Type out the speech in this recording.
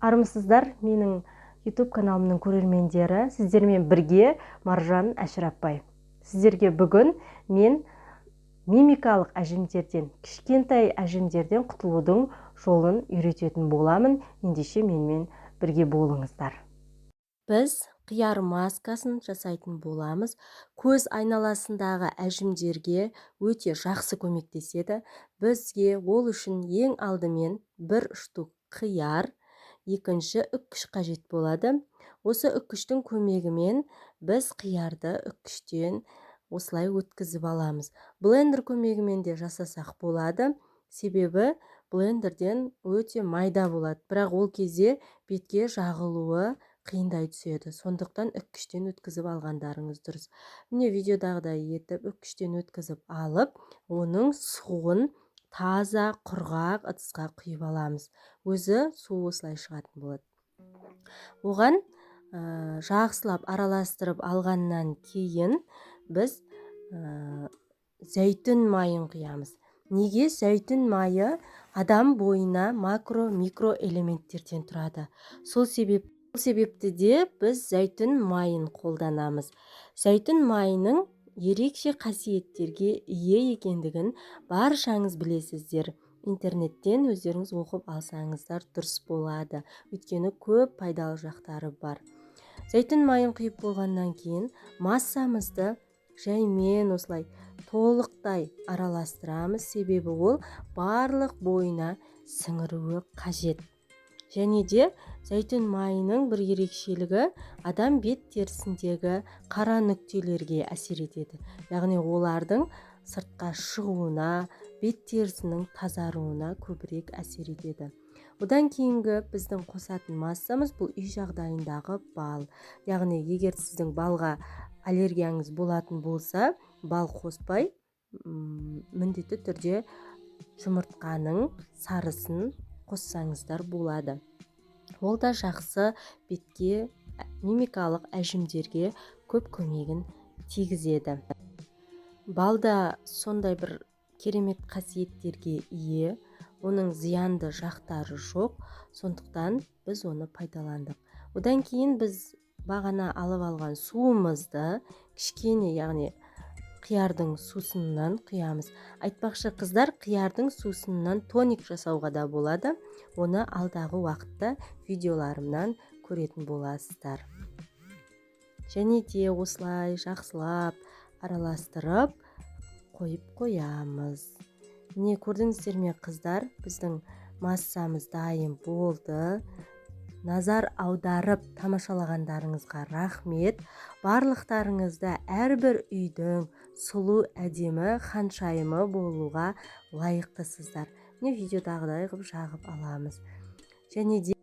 Армысыздар, менің YouTube каналымның көрермендері, сіздермен бірге Маржан Әшірапбай. Сіздерге бүгін мен мимикалық әжімдерден, кішкентай әжімдерден құтылудың жолын үйрететін боламын. Ендеше менімен бірге болыңыздар. Біз қияр маскасын жасайтын боламыз. Көз айналасындағы әжімдерге өте жақсы көмектеседі. Бізге ол үшін ең алдымен бір штук қияр, екінші үккіш қажет болады. Осы үккіштің көмегімен біз қиярды үккіштен осылай өткізіп аламыз. Блендер көмегімен де жасасақ болады. Себебі блендерден өте майда болады. Бірақ ол кезде бетке жағылуы қиындай түседі. Сондықтан үккіштен өткізіп алғандарыңыз дұрыс. Міне видеодағыдай етіп үккіштен өткізіп алып, оның суын таза құрғақ ыдысқа құйып аламыз. Өзі су осылай шығатын болады. Оған жақсылап араластырып алғаннан кейін біз зәйтүн майын құямыз. Неге? Зәйтүн майы адам бойына макро-микро элементтерден тұрады. Сол себепті де біз зәйтүн майын қолданамыз. Зәйтүн майының ерекше қасиеттерге ие екендігін баршаңыз білесіздер. Интернеттен өздеріңіз оқып алсаңыздар дұрыс болады. Өйткені көп пайдалы жақтары бар. Зәйтүн майын құйып болғаннан кейін массамызды жаймен осылай толықтай араластырамыз. Себебі ол барлық бойына сіңіруі қажет. Және де зәйтүн майының бір ерекшелігі адам бет терісіндегі қара нүктелерге әсер етеді. Яғни олардың сыртқа шығуына, бет терісінің тазаруына көбірек әсер етеді. Одан кейінгі біздің қосатын массамыз бұл үй жағдайындағы бал. Яғни егер сіздің балға аллергияңыз болатын болса, бал қоспай, міндетті түрде жұмыртқаның сарысын қоссаңыздар болады. Ол да жақсы бетке, мимикалық әжімдерге көп көмегін тигізеді. Балда сондай бір керемет қасиеттерге ие, оның зиянды жақтары жоқ, сондықтан біз оны пайдаландық. Одан кейін біз бағана алып алған суымызды кішкене, яғни қиярдың сусынынан құямыз. Айтпақшы қыздар, қиярдың сусынынан тоник жасауға да болады. Оны алдағы уақытта видеоларымнан көретін боласыздар. Және де осылай жақсылап араластырып қойып қоямыз. Міне көрдіңіздер ме қыздар, біздің массамыз дайын болды. Назар аударып тамашалағандарыңызға рахмет. Барлықтарыңызда әрбір үйдің сұлу әдемі ханшайымы болуға лайықтысыздар. Міне видеодағыдай қылып жағып аламыз. Және де